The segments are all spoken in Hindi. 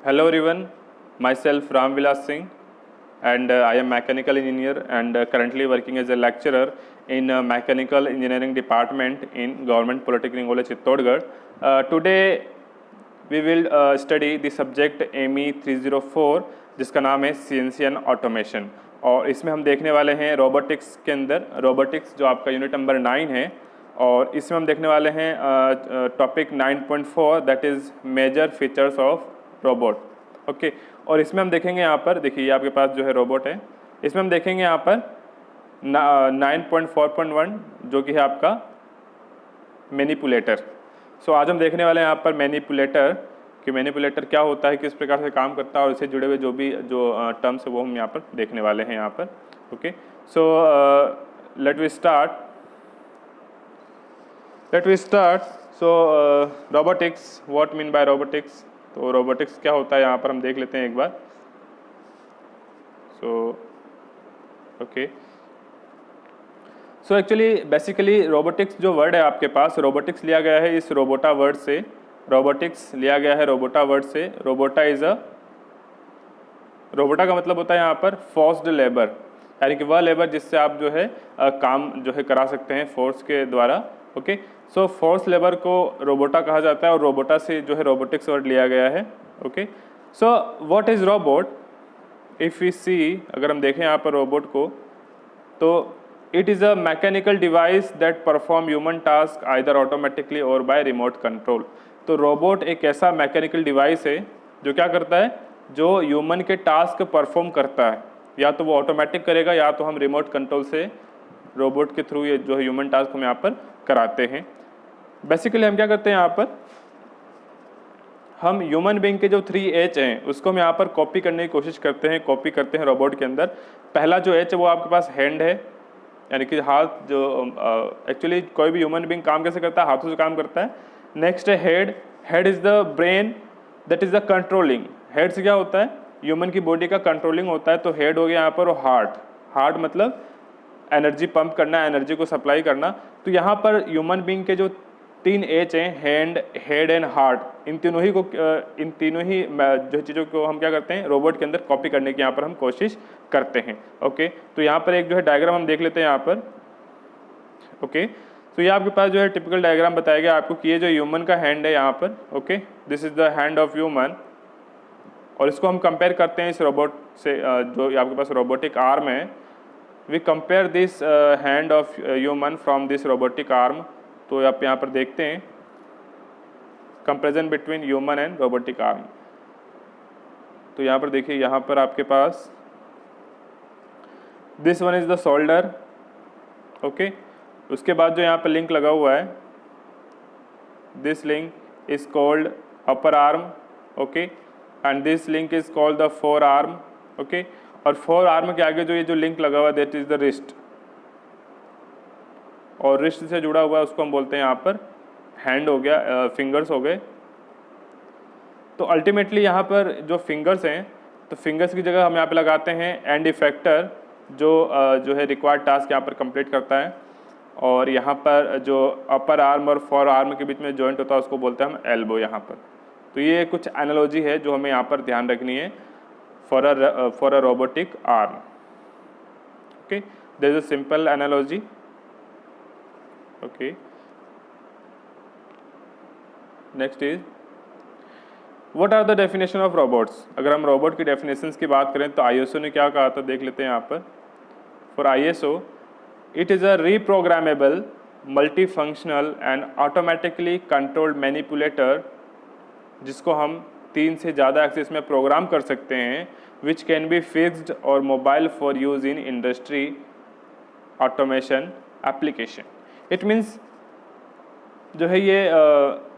Hello everyone, myself Ram Vilas Singh and I am mechanical engineer and currently working as a lecturer in mechanical engineering department in Government Polytechnic College Chittorgarh. Today we will study the subject ME 304 जिसका नाम है CNC एंड ऑटोमेशन और इसमें हम देखने वाले हैं रोबोटिक्स के अंदर रोबोटिक्स जो आपका यूनिट नंबर 9 है और इसमें हम देखने वाले हैं topic 9.4 that is major features of robot. Okay और इसमें हम देखेंगे यहाँ पर देखिए आपके पास जो है रोबोट है, इसमें हम देखेंगे यहाँ पर 9.4.1 जो कि है आपका मैनिपुलेटर। सो आज हम देखने वाले हैं यहाँ पर मैनिपुलेटर कि मैनिपुलेटर क्या होता है, किस प्रकार से काम करता है और इससे जुड़े हुए जो टर्म्स है वो हम यहाँ पर देखने वाले हैं यहाँ पर। Okay so let we start. So robotics, what mean by robotics, तो रोबोटिक्स क्या होता है यहाँ पर हम देख लेते हैं एक बार। सो एक्चुअली बेसिकली रोबोटिक्स जो वर्ड है आपके पास, रोबोटिक्स लिया गया है इस रोबोटा वर्ड से, रोबोटिक्स लिया गया है रोबोटा वर्ड से। रोबोटा का मतलब होता है यहाँ पर फोर्स्ड लेबर, यानी कि वह लेबर जिससे आप जो है काम जो है करा सकते हैं फोर्स के द्वारा। ओके सो फोर्स लेबर को रोबोटा कहा जाता है और रोबोटा से जो है रोबोटिक्स वर्ड लिया गया है। Okay so what is robot, if we see, अगर हम देखें यहाँ पर रोबोट को तो it is a mechanical device that perform human task either automatically or by remote control. तो रोबोट एक ऐसा मैकेनिकल डिवाइस है जो क्या करता है, जो ह्यूमन के टास्क परफॉर्म करता है, या तो वो ऑटोमेटिक करेगा या तो हम रिमोट कंट्रोल से रोबोट के थ्रू ये जो ह्यूमन टास्क हम यहाँ पर कराते हैं। बेसिकली हम क्या करते हैं यहाँ पर, हम ह्यूमन बीइंग के जो 3H हैं उसको हम यहाँ पर कॉपी करने की कोशिश करते हैं, कॉपी करते हैं रोबोट के अंदर। पहला जो H है वो आपके पास हैंड है, यानी कि हाथ, जो एक्चुअली कोई भी ह्यूमन बीइंग काम कैसे करता है, हाथों से काम करता है। नेक्स्ट है head, head is the brain that is the controlling. Head से क्या होता है, ह्यूमन की बॉडी का कंट्रोलिंग होता है, तो हेड हो गया यहाँ पर। और हार्ट मतलब एनर्जी पंप करना, एनर्जी को सप्लाई करना। तो यहाँ पर ह्यूमन बीइंग के जो 3H हैं, हैंड, हेड एंड हार्ट, इन तीनों ही जो चीज़ों को हम क्या करते हैं रोबोट के अंदर कॉपी करने की यहाँ पर हम कोशिश करते हैं। ओके तो यहाँ पर एक जो है डायग्राम हम देख लेते हैं यहाँ पर। ओके तो ये आपके पास जो है टिपिकल डायग्राम बताया गया आपको कि ये जो ह्यूमन का हैंड है यहाँ पर। Okay this is the hand of human और इसको हम कंपेयर करते हैं इस रोबोट से, जो आपके पास रोबोटिक आर्म है। We compare this hand of human from this robotic arm. तो आप यहाँ पर देखते हैं comparison between human and robotic arm. तो यहाँ पर देखिए, यहाँ पर आपके पास this one is the shoulder. Okay उसके बाद जो यहाँ पर लिंक लगा हुआ है, this link is called upper arm. Okay and this link is called the forearm. Okay और फोर आर्म के आगे जो ये जो लिंक लगा हुआ है दैट इज द रिस्ट, और रिस्ट से जुड़ा हुआ है उसको हम बोलते हैं यहाँ पर हैंड हो गया, फिंगर्स हो गए। तो अल्टीमेटली यहाँ पर जो फिंगर्स हैं, तो फिंगर्स की जगह हम यहाँ पे लगाते हैं एंड इफेक्टर, जो है रिक्वायर्ड टास्क यहाँ पर कंप्लीट करता है। और यहाँ पर जो अपर आर्म और फोर आर्म के बीच में जॉइंट होता है उसको बोलते हैं हम एल्बो यहाँ पर। तो ये कुछ एनालॉजी है जो हमें यहाँ पर ध्यान रखनी है for a robotic arm. Okay there is a simple analogy. Okay next is what are the definition of robots. अगर हम रोबोट की डेफिनेशंस की बात करें तो ISO ने क्या कहा था देख लेते हैं यहाँ पर। For ISO it is a reprogrammable multi functional and automatically controlled manipulator, जिसको हम 3 से ज़्यादा एक्सिस में प्रोग्राम कर सकते हैं, विच कैन बी फिक्स्ड और mobile for use in industry automation application. It means जो है ये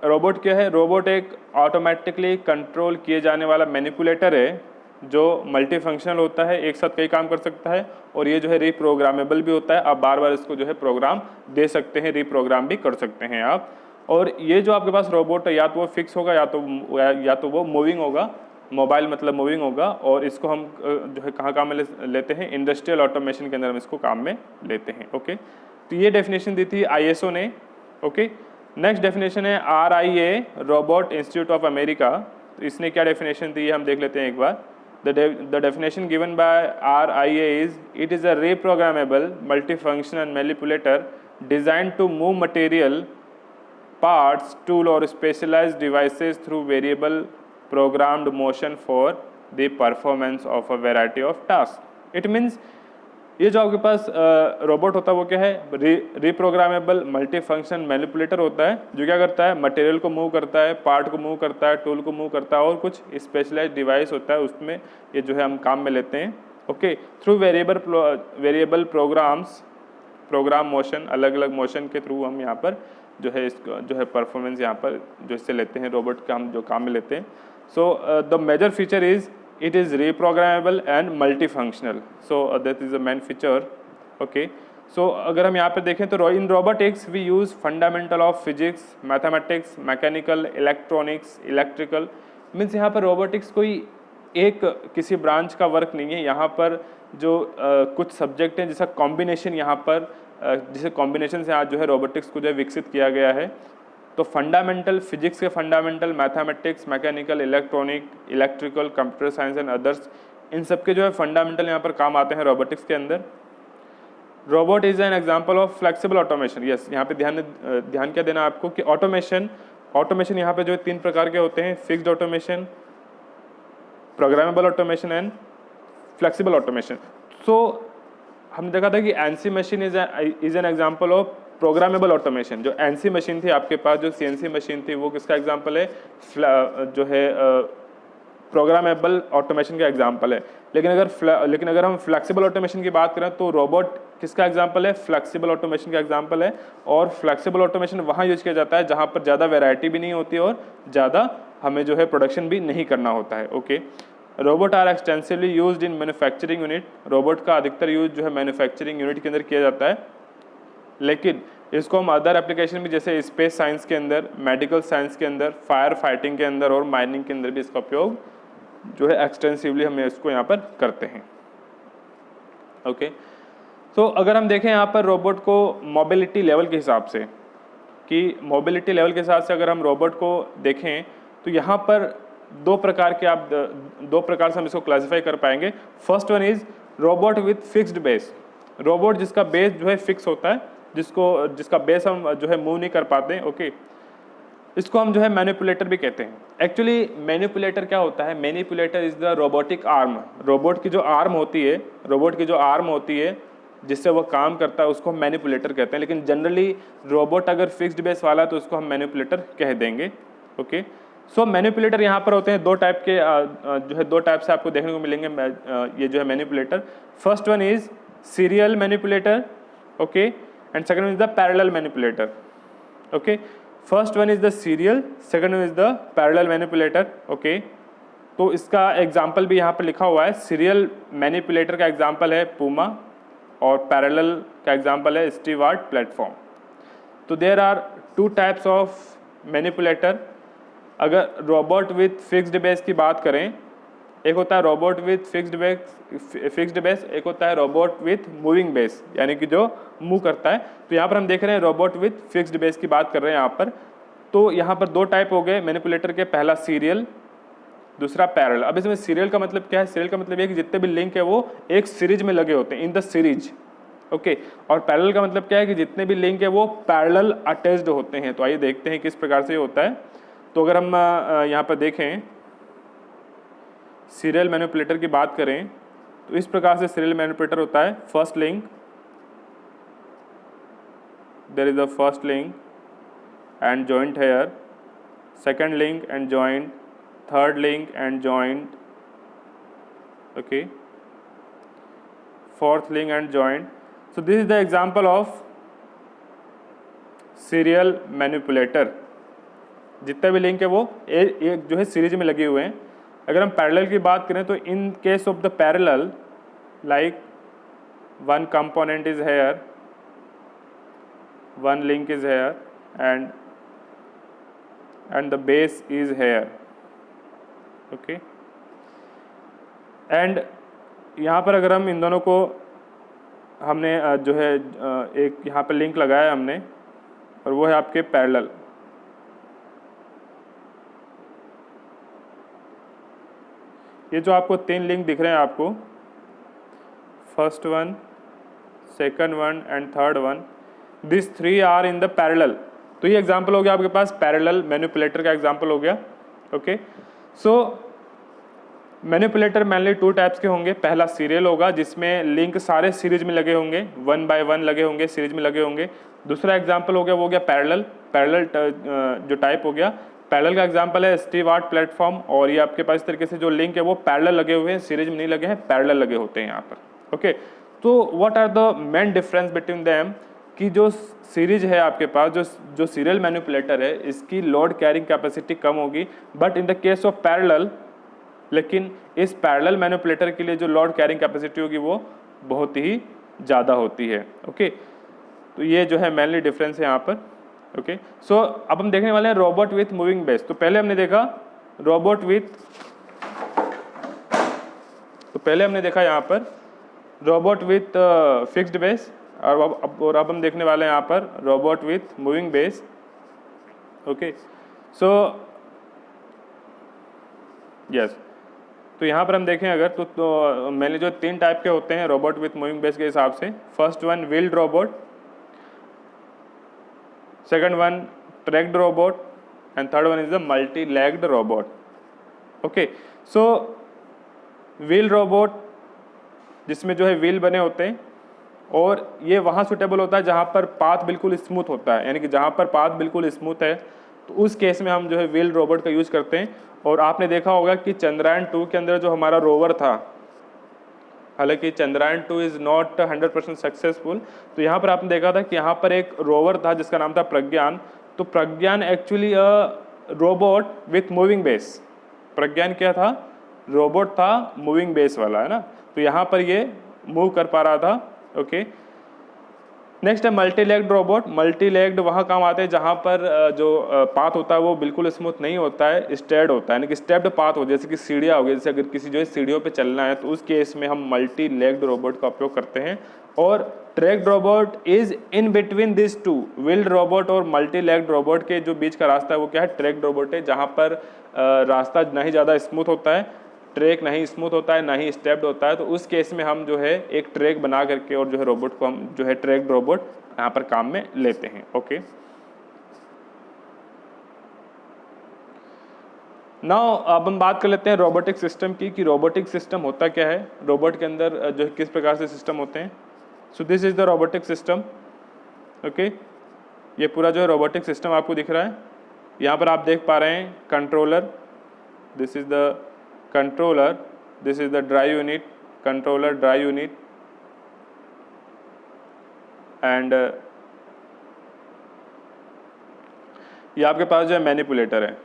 रोबोट क्या है, रोबोट एक ऑटोमेटिकली कंट्रोल किए जाने वाला मैनिपुलेटर है जो मल्टी फंक्शनल होता है, एक साथ कई काम कर सकता है, और ये जो है रीप्रोग्रामेबल भी होता है। आप बार बार इसको जो है प्रोग्राम दे सकते हैं, रीप्रोग्राम भी कर सकते हैं आप। और ये जो आपके पास रोबोट है या तो वो फिक्स होगा या तो वो मूविंग होगा, मोबाइल मतलब मूविंग होगा, और इसको हम जो है कहाँ में लेते हैं, इंडस्ट्रियल ऑटोमेशन के अंदर हम इसको काम में लेते हैं। ओके तो ये डेफिनेशन दी थी ISO ने। ओके नेक्स्ट डेफिनेशन है RIA, robot institute of America. तो इसने क्या डेफिनेशन दी है हम देख लेते हैं एक बार। The definition given by RIA is it is a reprogrammable multifunction manipulator designed to move material, parts, tool or specialized devices through variable programmed motion for the performance of a variety of tasks. It means ये जो आपके पास रोबोट होता है वो क्या है, रिप्रोग्रामेबल मल्टी फंक्शन मैनिपुलेटर होता है जो क्या करता है, मटेरियल को मूव करता है, पार्ट को मूव करता है, टूल को मूव करता है और कुछ स्पेशलाइज्ड डिवाइस होता है उसमें ये जो है हम काम में लेते हैं। Okay, through variable program motion, अलग अलग मोशन के थ्रू हम यहाँ पर जो है इसको जो है परफॉर्मेंस यहाँ पर जो इससे लेते हैं, रोबोट का हम जो काम में लेते हैं। So the major feature is it is reprogrammable and multifunctional, so that is the main feature. Okay, so अगर हम यहाँ पे देखें तो in robotics we use fundamental of physics, mathematics, mechanical, electronics, electrical, means यहाँ पर robotics कोई एक किसी ब्रांच का वर्क नहीं है, यहाँ पर जो कुछ सब्जेक्ट हैं जिसका कॉम्बिनेशन यहाँ पर जिसे कॉम्बिनेशन से आज जो है रोबोटिक्स को जो है विकसित किया गया है। तो फंडामेंटल फिजिक्स के fundamental, mathematics, mechanical, electronic, electrical, computer science and others, इन सब के जो है फंडामेंटल यहाँ पर काम आते हैं रोबोटिक्स के अंदर। Robot is an example of flexible automation. Yes, यहाँ पे ध्यान क्या देना आपको कि ऑटोमेशन यहाँ पे जो है 3 प्रकार के होते हैं, fixed automation, programmable automation and flexible automation. So हमने देखा था कि NC machine is an example of programmable automation. जो एनसी मशीन थी आपके पास, जो सीएनसी मशीन थी, वो किसका एग्जांपल है, जो है प्रोग्रामेबल ऑटोमेशन का एग्जांपल है। लेकिन अगर हम फ्लेक्सिबल ऑटोमेशन की बात करें तो रोबोट किसका एग्जांपल है, फ्लेक्सिबल ऑटोमेशन का एग्जांपल है। और फ्लेक्सिबल ऑटोमेशन वहाँ यूज किया जाता है जहाँ पर ज़्यादा वेराइटी भी नहीं होती और ज़्यादा हमें जो है प्रोडक्शन भी नहीं करना होता है। Okay, robot are extensively used in manufacturing unit. Robot का अधिकतर यूज जो है मैन्युफैक्चरिंग यूनिट के अंदर किया जाता है, लेकिन इसको हम अदर एप्लीकेशन भी जैसे स्पेस साइंस के अंदर, मेडिकल साइंस के अंदर, फायर फाइटिंग के अंदर और माइनिंग के अंदर भी इसका उपयोग जो है एक्सटेंसिवली हम इसको यहाँ पर करते हैं। ओके, तो अगर हम देखें यहाँ पर रोबोट को मोबिलिटी लेवल के हिसाब से, कि मोबिलिटी लेवल के हिसाब से अगर हम रोबोट को देखें तो यहाँ पर दो प्रकार से हम इसको क्लासिफाई कर पाएंगे। First one is robot with fixed base. Robot जिसका बेस जो है फिक्स होता है, जिसका बेस हम जो है मूव नहीं कर पाते हैं। ओके, इसको हम जो है मैनिपुलेटर भी कहते हैं। एक्चुअली मैनिपुलेटर क्या होता है, manipulator is the robotic arm. Robot की जो आर्म होती है जिससे वो काम करता है उसको हम मैनिपुलेटर कहते हैं, लेकिन जनरली रोबोट अगर फिक्स्ड बेस वाला है तो उसको हम मैनिपुलेटर कह देंगे। ओके, सो मैनिपुलेटर यहाँ पर होते हैं दो टाइप के, जो है 2 टाइप से आपको देखने को मिलेंगे ये जो है manipulator. First one is serial manipulator, okay, and second one is the parallel manipulator. Okay, first one is the serial, second one is the parallel manipulator. Okay, तो इसका एग्जाम्पल भी यहाँ पर लिखा हुआ है। सीरियल मैनिपुलेटर का एग्जाम्पल है पूमा और पैरेलल का एग्जाम्पल है स्टीवार्ट प्लेटफॉर्म। तो there are 2 types of manipulator. अगर रोबोट विथ फिक्स्ड बेस की बात करें, एक होता है रोबोट विथ फिक्स्ड बेस, एक होता है रोबोट विथ मूविंग बेस, यानी कि जो मूव करता है। तो यहाँ पर हम देख रहे हैं रोबोट विथ फिक्स्ड बेस की बात कर रहे हैं यहाँ पर। तो यहाँ पर 2 टाइप हो गए मैनिपुलेटर के, पहला सीरियल, दूसरा पैरेलल। अब इसमें सीरियल का मतलब क्या है, सीरियल का मतलब ये कि जितने भी लिंक है वो एक सीरीज में लगे होते हैं, इन द सीरीज। ओके, और पैरेलल का मतलब क्या है कि जितने भी लिंक है वो पैरेलल अटैच्ड होते हैं। तो आइए देखते हैं किस प्रकार से ये होता है। तो अगर हम यहाँ पर देखें सीरियल मैनिपुलेटर की बात करें तो इस प्रकार से सीरियल मैनिपुलेटर होता है। First link, there is the first link and joint here, second link and joint, third link and joint, okay, fourth link and joint. So this is the example of serial manipulator. जितने भी लिंक है वो एक जो है सीरीज में लगे हुए हैं। अगर हम पैरेलल की बात करें तो in case of the parallel, like one component is here, one link is here and the base is here. Okay, and यहाँ पर अगर हम इन दोनों को हमने जो है एक यहाँ पर लिंक लगाया हमने और वो है आपके पैरेलल। ये जो आपको 3 लिंक दिख रहे हैं आपको, first one, second one and third one, this 3 are in the parallel. तो ये एग्जांपल हो गया आपके पास पैरेलल मैनिपुलेटर का एग्जांपल हो गया। Okay, so manipulator mainly 2 types के होंगे। पहला सीरियल होगा जिसमें लिंक सारे सीरीज में लगे होंगे, 1 बाय 1 लगे होंगे, सीरीज में लगे होंगे। दूसरा एग्जांपल हो गया वो हो गया पैरेलल। पैरेलल जो टाइप हो गया, पैरेलल का एग्जांपल है स्टीव आर्ट प्लेटफॉर्म, और ये आपके पास इस तरीके से जो लिंक है वो पैरेलल लगे हुए हैं, सीरीज में नहीं लगे हैं, पैरेलल लगे होते हैं यहाँ पर। ओके, तो what are the main difference between them, कि जो सीरीज है आपके पास, जो सीरियल मैनिपुलेटर है, इसकी लोड कैरिंग कैपेसिटी कम होगी, but in the case of parallel, लेकिन इस पैरेलल मैनिपुलेटर के लिए जो लोड कैरिंग कैपेसिटी होगी वो बहुत ही ज़्यादा होती है। ओके, तो ये जो है मेनली डिफरेंस है यहाँ पर। ओके, सो अब हम देखने वाले हैं रोबोट विथ मूविंग बेस। तो पहले हमने देखा रोबोट विथ, तो पहले हमने देखा यहाँ पर रोबोट विथ फिक्स्ड बेस, और अब हम देखने वाले हैं यहाँ पर robot with moving base. Okay, so yes, तो यहाँ पर हम देखें अगर तो मैंने जो 3 टाइप के होते हैं रोबोट विथ मूविंग बेस के हिसाब से। First one wheeled robot, second one tracked robot, and third one is the multi legged robot. Okay, so wheel robot जिसमें जो है व्हील बने होते हैं, और ये वहाँ सुटेबल होता है जहाँ पर पाथ बिल्कुल स्मूथ होता है, यानी कि जहाँ पर पाथ बिल्कुल स्मूथ है तो उस केस में हम जो है व्हील रोबोट का यूज़ करते हैं। और आपने देखा होगा कि चंद्रयान 2 के अंदर जो हमारा रोवर था, हालांकि चंद्रयान 2 इज़ नॉट 100% सक्सेसफुल, तो यहाँ पर आपने देखा था कि यहाँ पर एक रोवर था जिसका नाम था प्रज्ञान। तो Pragyan actually robot with moving base. Pragyan क्या था? रोबोट था मूविंग बेस वाला, है ना। तो यहाँ पर ये मूव कर पा रहा था। ओके, नेक्स्ट है multi legged robot. Multi legged वहाँ काम आते हैं जहाँ पर जो पाथ होता है वो बिल्कुल स्मूथ नहीं होता है, स्टेड होता है, यानी कि स्टेप्ड पाथ हो, जैसे कि सीढ़ियाँ हो गई, जैसे अगर किसी जो है सीढ़ियों पे चलना है तो उस केस में हम मल्टी लेग्ड रोबोट का उपयोग करते हैं। और tracked robot is in between this two, wheeled robot और मल्टी लेग्ड रोबोट के जो बीच का रास्ता है वो क्या है? ट्रैक्ड रोबोट है, जहाँ पर रास्ता ना ही ज़्यादा स्मूथ होता है, ट्रैक नहीं स्मूथ होता है, ना ही स्टेप्ड होता है। तो उस केस में हम जो है एक ट्रैक बना करके और जो है रोबोट को हम जो है ट्रैक्ड रोबोट यहाँ पर काम में लेते हैं। ओके, नाउ अब हम बात कर लेते हैं रोबोटिक सिस्टम की, कि रोबोटिक सिस्टम होता क्या है, रोबोट के अंदर जो किस प्रकार से सिस्टम होते हैं। सो this is the robotic system. Okay, ये पूरा जो है रोबोटिक सिस्टम आपको दिख रहा है। यहाँ पर आप देख पा रहे हैं controller, this is the controller, this is the drive unit, controller drive unit, and ये आपके पास जो है मैनिपुलेटर है।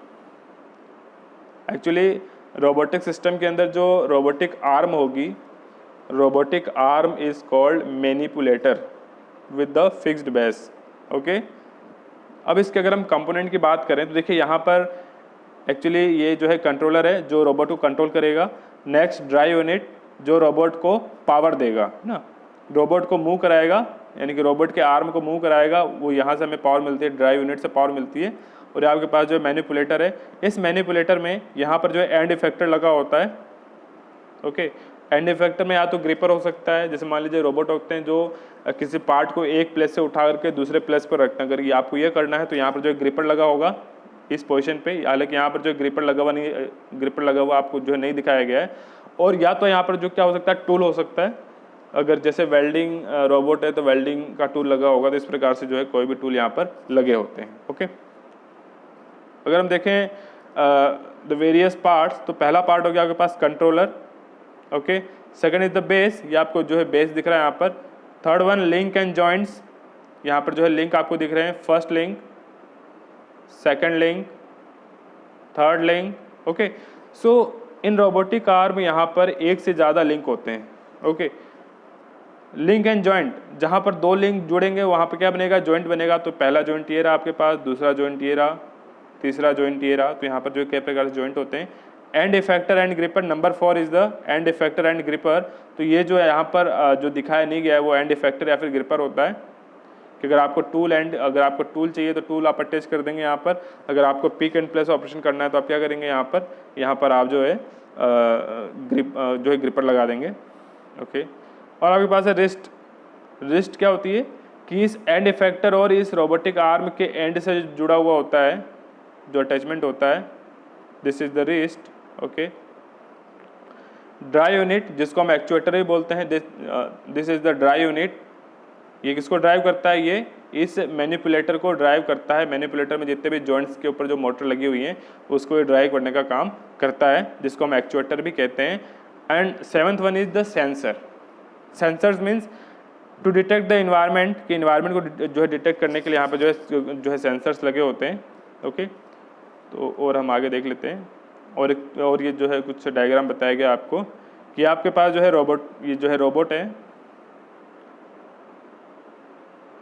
एक्चुअली रोबोटिक सिस्टम के अंदर जो रोबोटिक आर्म होगी, robotic arm is called manipulator with the fixed base. Okay, अब इसके अगर हम कंपोनेंट की बात करें तो देखिए यहाँ पर एक्चुअली ये जो है कंट्रोलर है जो रोबोट को कंट्रोल करेगा। नेक्स्ट ड्राइव यूनिट जो रोबोट को पावर देगा ना, रोबोट को मूव कराएगा, यानी कि रोबोट के आर्म को मूव कराएगा, वो यहाँ से हमें पावर मिलती है, ड्राइव यूनिट से पावर मिलती है। और आपके पास जो मैनिपुलेटर है, इस मैनिपुलेटर में यहाँ पर जो है एंड इफेक्टर लगा होता है। ओके, एंड इफेक्टर में या तो ग्रिपर हो सकता है, जैसे मान लीजिए रोबोट होते हैं जो किसी पार्ट को एक प्लेस से उठा करके दूसरे प्लेस पर रखते हैं। अगर ये आपको ये करना है तो यहाँ पर जो ग्रिपर लगा होगा इस पोजीशन पे, हालांकि यहाँ पर जो ग्रिपर लगा हुआ नहीं, ग्रिपर लगा हुआ आपको जो है नहीं दिखाया गया है। और या तो यहाँ पर जो क्या हो सकता है, टूल हो सकता है, अगर जैसे वेल्डिंग रोबोट है तो वेल्डिंग का टूल लगा होगा, तो इस प्रकार से जो है कोई भी टूल यहाँ पर लगे होते हैं। ओके, अगर हम देखें द वेरियस पार्ट्स, तो पहला पार्ट हो गया आपके पास controller. Okay, second is the base, ये आपको जो है बेस दिख रहा है यहाँ पर। Third one link and joints, यहाँ पर जो है लिंक आपको दिख रहे हैं, first link, second link, third link. Okay, so in robotic arm यहाँ पर एक से ज़्यादा लिंक होते हैं। ओके, लिंक एंड जॉइंट, जहाँ पर 2 लिंक जुड़ेंगे वहाँ पर क्या बनेगा? जॉइंट बनेगा। तो पहला जॉइंट ये रहा आपके पास, दूसरा जॉइंट ये रहा, तीसरा जॉइंट ये रहा। तो यहाँ पर जो कई प्रकार से जॉइंट होते हैं। And effector and gripper, number 4 is the end effector and gripper. तो ये जो है यहाँ पर जो दिखाया नहीं गया है वो एंड इफेक्टर या फिर ग्रिपर होता है, कि अगर आपको टूल चाहिए तो टूल आप अटैच कर देंगे यहाँ पर। अगर आपको पिक एंड प्लेस ऑपरेशन करना है तो आप क्या करेंगे, यहाँ पर आप जो है जो है ग्रिपर लगा देंगे। ओके, और आपके पास है रिस्ट। रिस्ट क्या होती है कि इस एंड इफेक्टर और इस रोबोटिक आर्म के एंड से जुड़ा हुआ होता है जो अटैचमेंट होता है, this is the wrist. Okay, dry unit जिसको हम एक्चुएटर भी बोलते हैं, this is the dry unit. ये किसको ड्राइव करता है? ये इस मैनिपुलेटर को ड्राइव करता है। मैनिपुलेटर में जितने भी जॉइंट्स के ऊपर जो मोटर लगी हुई है उसको ये ड्राइव करने का काम करता है, जिसको हम एक्चुएटर भी कहते हैं। And seventh one is the sensor. Sensors means to detect the environment, कि इन्वायरमेंट को जो है डिटेक्ट करने के लिए यहाँ पे जो है सेंसर्स लगे होते हैं। ओके, तो और हम आगे देख लेते हैं। और ये जो है कुछ डायग्राम बताया गया आपको कि आपके पास जो है रोबोट, ये जो है रोबोट है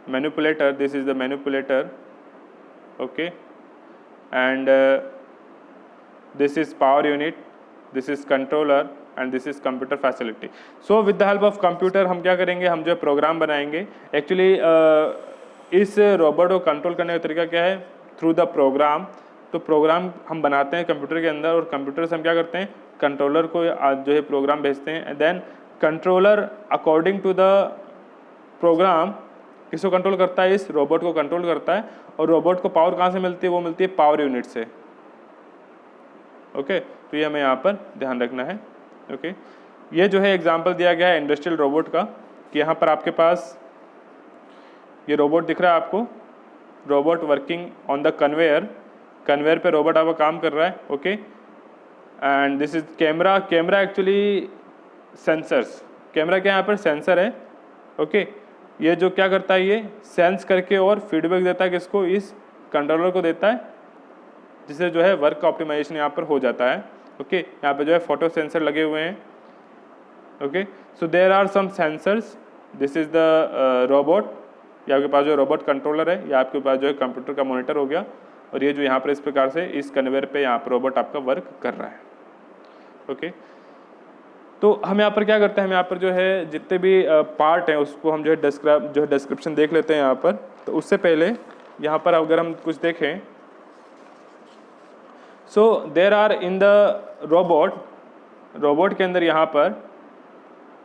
manipulator, this is the manipulator. Okay, and this is power unit, this is controller and this is computer facility. So with the help of computer हम क्या करेंगे, हम जो है प्रोग्राम बनाएंगे। एक्चुअली इस रोबोट को कंट्रोल करने का तरीका क्या है? Through the program. तो प्रोग्राम हम बनाते हैं कंप्यूटर के अंदर, और कंप्यूटर से हम क्या करते हैं, कंट्रोलर को जो है प्रोग्राम भेजते हैं। And then controller according to the program किसको कंट्रोल करता है? इस रोबोट को कंट्रोल करता है। और रोबोट को पावर कहाँ से मिलती है? वो मिलती है पावर यूनिट से। ओके, तो ये हमें यहाँ पर ध्यान रखना है। ओके, ये जो है एग्जांपल दिया गया है इंडस्ट्रियल रोबोट का, कि यहाँ पर आपके पास ये रोबोट दिख रहा है आपको, robot working on the conveyor. Conveyor पे रोबोट आपका काम कर रहा है। Okay, and this is camera. Camera actually sensors, camera क्या यहाँ पर सेंसर है। ओके, ये जो क्या करता है, ये सेंस करके और फीडबैक देता है किसको? इस कंट्रोलर को देता है, जिससे जो है वर्क का ऑप्टिमाइजेशन यहाँ पर हो जाता है। ओके, यहाँ पे जो है फोटो सेंसर लगे हुए हैं। Okay, so there are some sensors, this is the robot. ये आपके पास जो रोबोट कंट्रोलर है, या आपके पास जो है कंप्यूटर का मॉनिटर हो गया, और ये जो यहाँ पर इस प्रकार से इस कन्वेयर पे यहाँ पर रोबोट आपका वर्क कर रहा है। ओके, तो हम यहाँ पर क्या करते हैं, हम यहाँ पर जो है जितने भी पार्ट हैं उसको हम जो है डिस्क्रिप्शन देख लेते हैं यहाँ पर। तो उससे पहले यहाँ पर अगर हम कुछ देखें, so there are in the robot के अंदर यहाँ पर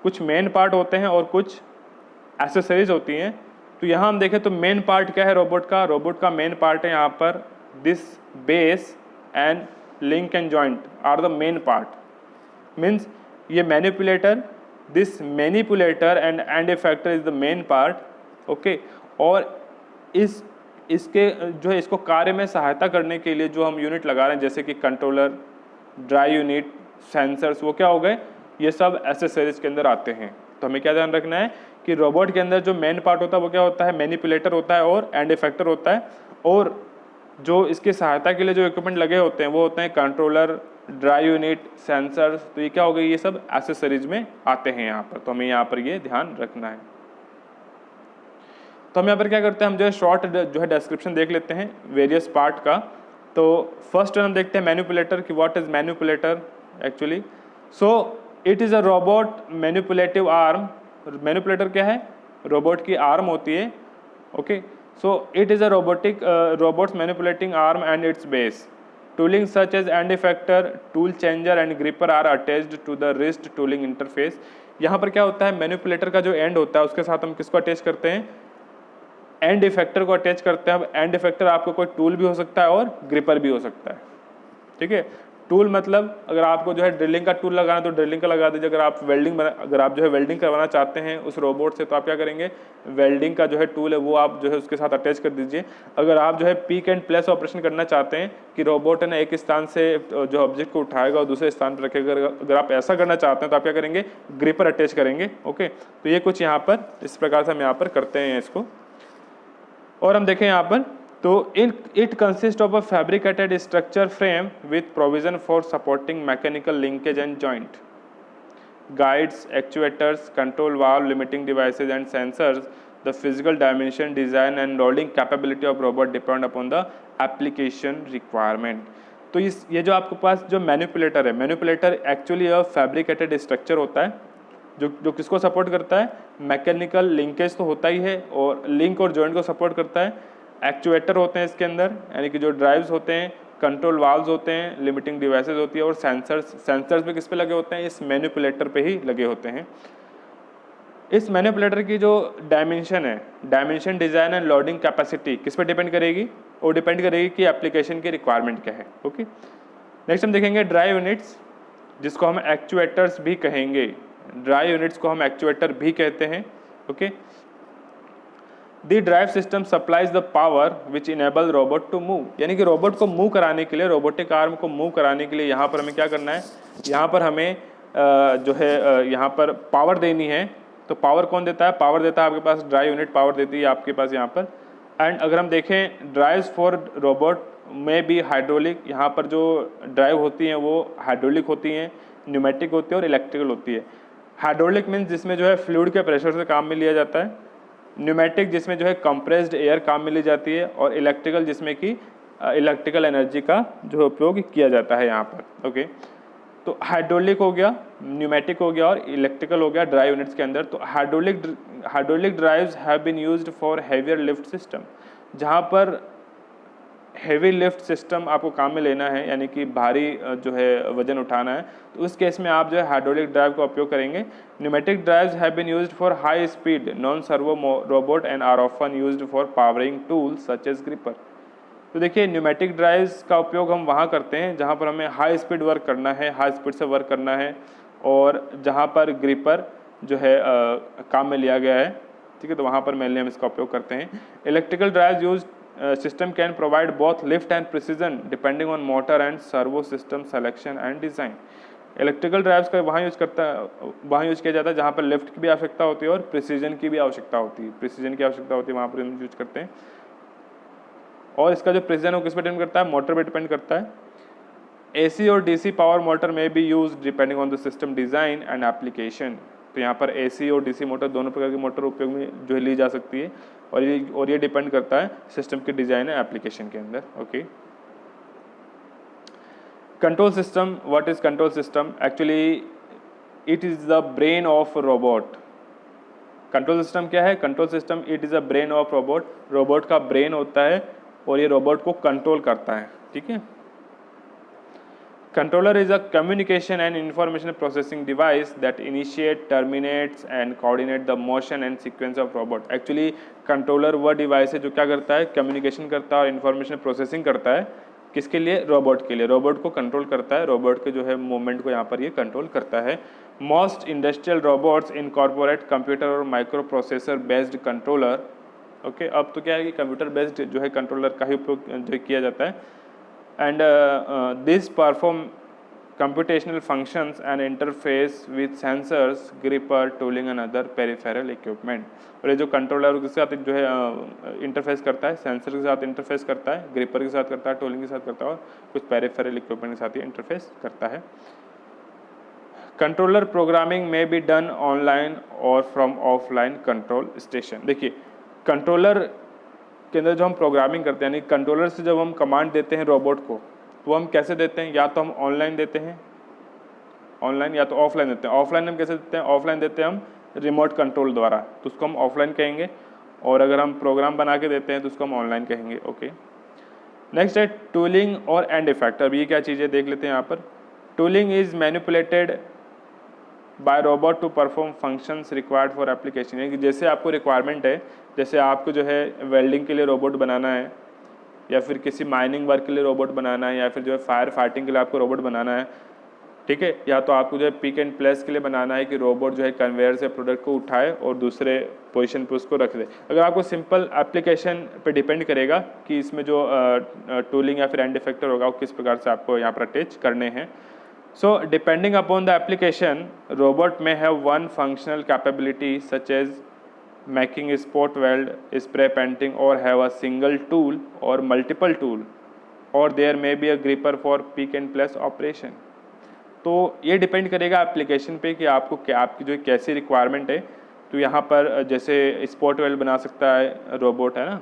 कुछ मेन पार्ट होते हैं और कुछ एसेसरीज होती हैं। तो यहाँ हम देखें तो मेन पार्ट क्या है रोबोट का? रोबोट का मेन पार्ट है यहाँ पर this base and link and joint are the main part. Means ये manipulator, this manipulator end effector is the main part. Okay, और इसके जो है इसको कार्य में सहायता करने के लिए जो हम यूनिट लगा रहे हैं, जैसे कि कंट्रोलर, ड्राई यूनिट, सेंसर्स, वो क्या हो गए? ये सब एसेसरीज के अंदर आते हैं। तो हमें क्या ध्यान रखना है कि रोबोट के अंदर जो मेन पार्ट होता है वो क्या होता है? मैनिपुलेटर होता है और एंड इफेक्टर होता है। और जो इसकी सहायता के लिए जो इक्विपमेंट लगे होते हैं वो होते हैं कंट्रोलर, ड्राई यूनिट, सेंसर्स। तो ये क्या हो गई? ये सब एसेसरीज में आते हैं यहाँ पर। तो हमें यहाँ पर ये ध्यान रखना है। तो हम यहाँ पर क्या करते हैं, हम जो है शॉर्ट जो है डिस्क्रिप्शन देख लेते हैं वेरियस पार्ट का। तो फर्स्ट हम देखते हैं मैनिपुलेटर कि what is manipulator actually. So it is a robot manipulative arm. Manipulator क्या है? रोबोट की आर्म होती है। Okay, so it is a robots manipulating arm and it's base. Tooling such as end effector, tool changer and gripper are attached to the wrist tooling interface। यहाँ पर क्या होता है? मैनिपुलेटर का जो एंड होता है उसके साथ हम किसको अटैच करते हैं? एंड इफेक्टर को अटैच करते हैं। अब एंड इफेक्टर आपको कोई टूल भी हो सकता है और ग्रिपर भी हो सकता है। ठीक है, टूल मतलब अगर आपको जो है ड्रिलिंग का टूल लगाना तो ड्रिलिंग का लगा दीजिए। अगर आप जो है वेल्डिंग करवाना चाहते हैं उस रोबोट से तो आप क्या करेंगे? वेल्डिंग का जो है टूल है वो आप जो है उसके साथ अटैच कर दीजिए। अगर आप जो है पीक एंड प्लेस ऑपरेशन करना चाहते हैं कि रोबोट है ना एक स्थान से जो ऑब्जेक्ट को उठाएगा और दूसरे स्थान पर रखेगा, अगर आप ऐसा करना चाहते हैं तो आप क्या करेंगे? ग्रिपर अटैच करेंगे। ओके, तो ये कुछ यहाँ पर इस प्रकार से हम यहाँ पर करते हैं इसको। और हम देखें यहाँ पर तो it consist of a fabricated structure frame with provision for supporting mechanical linkage and joint, guides, actuators, control valve, limiting devices and sensors. The physical dimension, design and loading capability of robot depend upon the application requirement. तो ये जो आपके पास जो मैनिपुलेटर है, मैनिपुलेटर एक्चुअली अ फैब्रिकेटेड स्ट्रक्चर होता है जो किसको सपोर्ट करता है? मैकेनिकल लिंकेज तो होता ही है और लिंक और जॉइंट को सपोर्ट करता है। एक्चुएटर होते हैं इसके अंदर, यानी कि जो ड्राइव्स होते हैं, कंट्रोल वाल्व्स होते हैं, लिमिटिंग डिवाइसेस होती है, और सेंसर्स भी किस पे लगे होते हैं, इस मैनिपुलेटर पे ही लगे होते हैं। इस मैनिपुलेटर की जो डायमेंशन है, dimension, design and loading capacity किस पे डिपेंड करेगी, वो डिपेंड करेगी कि एप्लीकेशन की रिक्वायरमेंट क्या है। ओके, नेक्स्ट हम देखेंगे ड्राइव यूनिट्स, जिसको हम एक्चुएटर्स भी कहेंगे। ड्राइव यूनिट्स को हम एक्चुएटर भी कहते हैं। Okay, the drive system supplies the power which enable robot to move, यानी कि रोबोट को मूव कराने के लिए, रोबोटिक आर्म को मूव कराने के लिए यहाँ पर हमें क्या करना है, यहाँ पर हमें जो है यहाँ पर पावर देनी है। तो पावर कौन देता है, पावर देता है आपके पास ड्राइव यूनिट, पावर देती है आपके पास यहाँ पर। एंड अगर हम देखें ड्राइव्स फॉर रोबोट में भी हाइड्रोलिक, यहाँ पर जो ड्राइव होती हैं वो हाइड्रोलिक होती हैं, न्यूमेटिक होती है और इलेक्ट्रिकल होती है। हाइड्रोलिक मीन्स जिसमें जो है फ्लूइड के प्रेशर से काम में लिया जाता है, न्यूमेटिक जिसमें जो है कंप्रेस्ड एयर काम में ली जाती है, और इलेक्ट्रिकल जिसमें कि इलेक्ट्रिकल एनर्जी का जो उपयोग किया जाता है यहाँ पर। ओके, तो हाइड्रोलिक हो गया, न्यूमेटिक हो गया और इलेक्ट्रिकल हो गया ड्राइव यूनिट्स के अंदर। तो hydraulic drives have been used for heavier lift system, जहाँ पर हेवी लिफ्ट सिस्टम आपको काम में लेना है, यानी कि भारी जो है वजन उठाना है, तो उस केस में आप जो है हाइड्रोलिक ड्राइव का उपयोग करेंगे। Pneumatic drives have been used for high speed non servo robot and are often used for powering tools such as gripper. तो देखिए निमेटिक ड्राइव्स का उपयोग हम वहाँ करते हैं जहाँ पर हमें हाई स्पीड वर्क करना है, हाई स्पीड से वर्क करना है, और जहाँ पर ग्रिपर जो है काम में लिया गया है। ठीक है, तो वहाँ पर मेनली हम इसका उपयोग करते हैं। Electrical drives use system can provide both lift and precision depending on motor and servo system selection and design. Electrical drives का वहाँ यूज किया जाता है जहाँ पर लिफ्ट की भी आवश्यकता होती है और प्रिसीजन की भी आवश्यकता होती है। प्रिसीजन की आवश्यकता होती है वहाँ पर हम यूज करते हैं, और इसका जो प्रेसिजन है वो किस पर डिपेंड करता है, मोटर पे डिपेंड करता है। एसी और डीसी पावर मोटर में B use depending on the system design and application. तो यहाँ पर एसी और डीसी मोटर दोनों प्रकार की मोटर उपयोग में जो है ली जा सकती है, और ये डिपेंड करता है सिस्टम के डिज़ाइन एंड एप्लीकेशन के अंदर। Okay, control system, what is control system? Actually it is the brain of robot. Control system क्या है? Control system it is a brain of robot. Robot का ब्रेन होता है और ये रोबोट को कंट्रोल करता है। ठीक है, controller is a communication and information processing device that initiate, terminates and coordinate the motion and sequence of robot. Actually controller वह डिवाइस है जो क्या करता है, कम्युनिकेशन करता है और इंफॉर्मेशन प्रोसेसिंग करता है। किसके लिए? रोबोट के लिए। रोबोट को कंट्रोल करता है, रोबोट के जो है मूवमेंट को यहाँ पर ये कंट्रोल करता है। Most industrial robots incorporate computer और microprocessor based controller. Okay, अब तो क्या है कि कंप्यूटर बेस्ड जो है कंट्रोलर का ही उपयोग जो किया जाता है। And this perform computational functions and interface with sensors, gripper, tooling and other peripheral equipment. और ये जो कंट्रोलर उसके साथ जो है इंटरफेस करता है, सेंसर के साथ इंटरफेस करता है, ग्रिपर के साथ करता है, टूलिंग के साथ करता है, और कुछ पेरिफेरल इक्विपमेंट के साथ ही इंटरफेस करता है। कंट्रोलर प्रोग्रामिंग में बी डन ऑनलाइन और फ्रॉम ऑफलाइन कंट्रोल स्टेशन। देखिए कंट्रोलर के अंदर जो हम प्रोग्रामिंग करते हैं, यानी कंट्रोलर से जब हम कमांड देते हैं रोबोट को, तो हम कैसे देते हैं? या तो हम ऑनलाइन देते हैं, ऑनलाइन, या तो ऑफलाइन देते हैं। ऑफलाइन हम कैसे देते हैं? ऑफलाइन देते हैं हम रिमोट कंट्रोल द्वारा, तो उसको हम ऑफलाइन कहेंगे। और अगर हम प्रोग्राम बना के देते हैं तो उसको हम ऑनलाइन कहेंगे। ओके, नेक्स्ट है टूलिंग और एंड इफेक्ट। अब ये क्या चीज़ें देख लेते हैं यहाँ पर। Tooling is manipulated by robot to perform functions required for application. यानी कि जैसे आपको रिक्वायरमेंट है, जैसे आपको जो है वेल्डिंग के लिए रोबोट बनाना है, या फिर किसी माइनिंग वर्क के लिए रोबोट बनाना है, या फिर जो है फायर फाइटिंग के लिए आपको रोबोट बनाना है। ठीक है, या तो आपको जो है पिक एंड प्लेस के लिए बनाना है कि रोबोट जो है कन्वेयर से प्रोडक्ट को उठाए और दूसरे पोजीशन पे उसको रख दे। अगर आपको सिंपल एप्लीकेशन पे डिपेंड करेगा कि इसमें जो टूलिंग या फिर एंड इफेक्टर होगा वो किस प्रकार से आपको यहाँ पर अटैच करने हैं। So depending upon the application, robot may have one functional capability such as making a spot weld, spray painting, or have a single tool or multiple tool, or there may be a gripper for pick and place operation. तो ये डिपेंड करेगा एप्लीकेशन पे कि आपको क्या, आपकी जो कैसी रिक्वायरमेंट है। तो यहाँ पर जैसे स्पॉट वेल्ड बना सकता है रोबोट, है ना।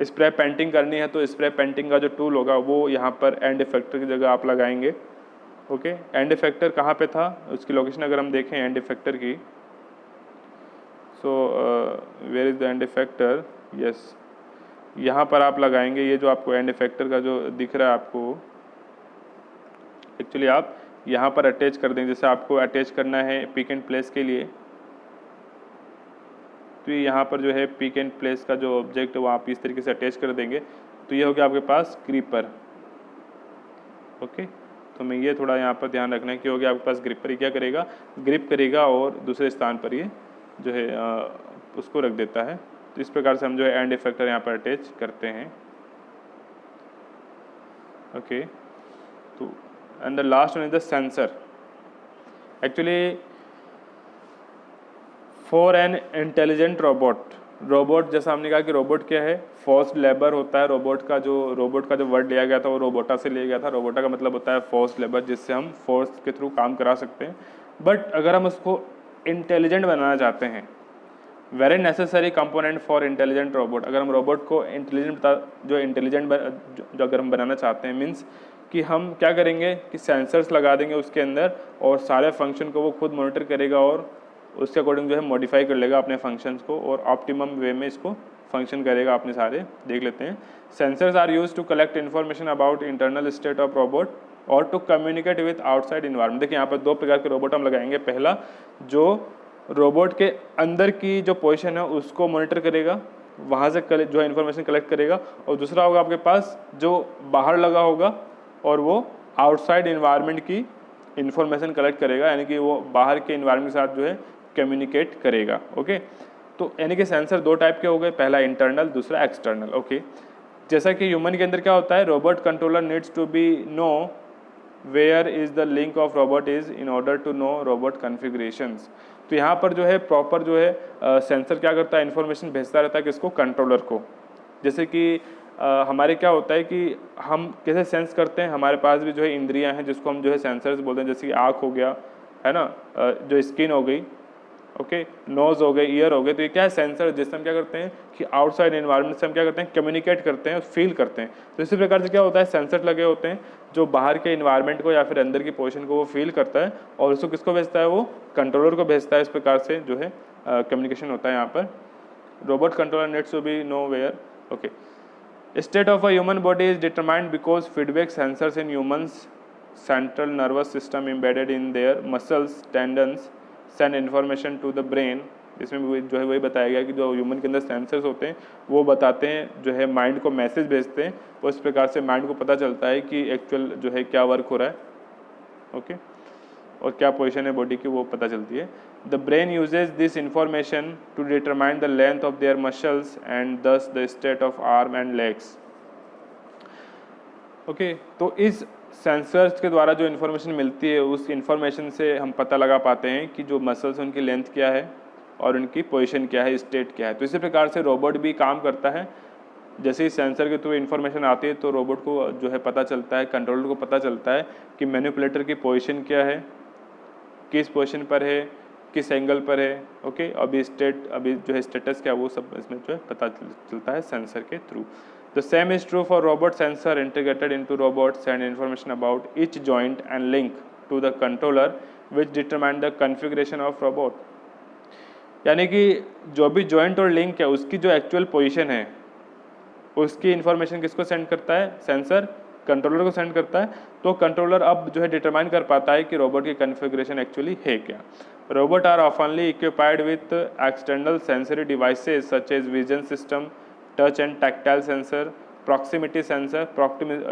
स्प्रे पेंटिंग करनी है तो स्प्रे पेंटिंग का जो टूल होगा वो यहाँ पर एंड इफेक्टर की जगह आप लगाएंगे। ओके, एंड इफेक्टर कहाँ पे था, उसकी लोकेशन अगर हम देखें एंड इफेक्टर की, so where is the end effector? Yes, यहाँ पर आप लगाएंगे, ये जो आपको एंड इफेक्टर का जो दिख रहा है आपको, एक्चुअली आप यहाँ पर अटैच कर देंगे। जैसे आपको अटैच करना है पिक एंड प्लेस के लिए, तो ये यहाँ पर जो है पिक एंड प्लेस का जो ऑब्जेक्ट है वो आप इस तरीके से अटैच कर देंगे, तो ये हो गया आपके पास ग्रिपर। ओके, तो मैं ये थोड़ा यहाँ पर ध्यान रखना है कि हो गया आपके पास ग्रिपर। क्या करेगा, ग्रिप करेगा और दूसरे स्थान पर ये जो है उसको रख देता है। तो इस प्रकार से हम जो है एंड इफेक्टर यहाँ पर अटैच करते हैं। ओके, तो and the last one is the sensor. Actually for an intelligent robot, जैसा हमने कहा कि रोबोट क्या है, फोर्स्ड लेबर होता है। रोबोट का जो वर्ड लिया गया था वो रोबोटा से लिया गया था। रोबोटा का मतलब होता है फोर्स्ड लेबर, जिससे हम फोर्स के थ्रू काम करा सकते हैं। बट अगर हम उसको इंटेलिजेंट बनाना चाहते हैं, very necessary component for intelligent robot, अगर हम रोबोट को इंटेलिजेंट जो अगर हम बनाना चाहते हैं, मीन्स कि हम क्या करेंगे कि सेंसर्स लगा देंगे उसके अंदर और सारे फंक्शन को वो खुद मॉनिटर करेगा और उसके अकॉर्डिंग जो है मॉडिफाई कर लेगा अपने फंक्शंस को और ऑप्टिमम वे में इसको फंक्शन करेगा। अपने सारे देख लेते हैं। Sensors are use to collect information about internal state of robot और to communicate with outside environment. देखिए यहाँ पर दो प्रकार के रोबोट हम लगाएंगे। पहला, जो रोबोट के अंदर की जो पोजीशन है उसको मॉनिटर करेगा, वहाँ से जो है इन्फॉर्मेशन कलेक्ट करेगा। और दूसरा होगा आपके पास जो बाहर लगा होगा और वो आउटसाइड इन्वायरमेंट की इन्फॉर्मेशन कलेक्ट करेगा, यानी कि वो बाहर के इन्वायरमेंट के साथ जो है कम्युनिकेट करेगा। ओके, तो यानी कि सेंसर दो टाइप के हो गए, पहला इंटरनल, दूसरा एक्सटर्नल। ओके, जैसा कि ह्यूमन के अंदर क्या होता है, robot controller needs to be know where is the link of robot is in order to know robot configurations. तो यहाँ पर जो है प्रॉपर जो है सेंसर क्या करता है, इन्फॉर्मेशन भेजता रहता है किसको, कंट्रोलर को। जैसे कि हमारे क्या होता है कि हम कैसे सेंस करते हैं, हमारे पास भी जो है इंद्रियां हैं जिसको हम जो है सेंसर्स बोलते हैं। जैसे कि आँख हो गया, है ना, जो स्किन हो गई, ओके, नोज़ हो गए, ईयर हो गए। तो ये क्या है, सेंसर, जिससे हम क्या करते हैं कि आउटसाइड एनवायरनमेंट से हम क्या करते हैं, कम्युनिकेट करते हैं, फील करते हैं। तो इसी प्रकार से क्या होता है, सेंसर लगे होते हैं जो बाहर के इन्वायरमेंट को या फिर अंदर की पोजीशन को वो फील करता है और उसको किसको भेजता है, वो कंट्रोलर को भेजता है। इस प्रकार से जो है कम्युनिकेशन होता है यहाँ पर। Robot controller needs to be know where. Okay, state of a human body is determined because feedback sensors in humans central nervous system embedded in their muscles tendons send information to the brain। इसमें जो है वही बताया गया कि जो ह्यूमन के अंदर सेंसर्स होते हैं वो बताते हैं, जो है माइंड को मैसेज भेजते हैं। उस प्रकार से माइंड को पता चलता है कि एक्चुअल जो है क्या वर्क हो रहा है, ओके, और क्या पोजीशन है बॉडी की, वो पता चलती है। The brain uses this information to determine the length of their muscles and thus the state of arm and legs. Okay, तो इस सेंसर्स के द्वारा जो इन्फॉर्मेशन मिलती है उस इन्फॉर्मेशन से हम पता लगा पाते हैं कि जो मसल्स उनकी लेंथ क्या है और उनकी पोजीशन क्या है, स्टेट क्या है। तो इसी प्रकार से रोबोट भी काम करता है। जैसे ही सेंसर के थ्रू इन्फॉर्मेशन आती है तो रोबोट को जो है पता चलता है, कंट्रोलर को पता चलता है कि मैनिपुलेटर की पोजीशन क्या है, किस पोजीशन पर है, किस एंगल पर है। ओके, अभी जो है स्टेटस क्या है वो सब इसमें जो है पता चलता है सेंसर के through. The same is true for robot sensor integrated into robot send information about each joint and link to the controller which determine the configuration of robot. यानी कि जो भी जॉइंट और लिंक है उसकी जो एक्चुअल पोजीशन है उसकी इन्फॉर्मेशन किसको सेंड करता है, सेंसर कंट्रोलर को सेंड करता है। तो कंट्रोलर अब जो है डिटरमाइन कर पाता है कि रोबोट की कॉन्फ़िगरेशन एक्चुअली है क्या। Robot are oftenly equipped with external sensory devices such as vision system, touch and tactile sensor, proximity sensor.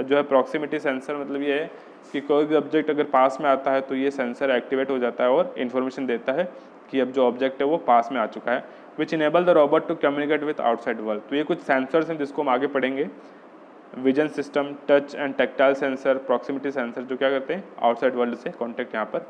जो है प्रॉक्सिमिटी सेंसर मतलब ये है कि कोई भी ऑब्जेक्ट अगर पास में आता है तो ये सेंसर एक्टिवेट हो जाता है और इन्फॉर्मेशन देता है कि अब जो ऑब्जेक्ट है वो पास में आ चुका है। Which enable the robot to communicate with outside world. तो ये कुछ सेंसर्स हैं जिसको हम आगे पढ़ेंगे। Vision system, touch and tactile sensor, proximity sensor, जो क्या करते हैं आउटसाइड वर्ल्ड से कॉन्टेक्ट यहाँ पर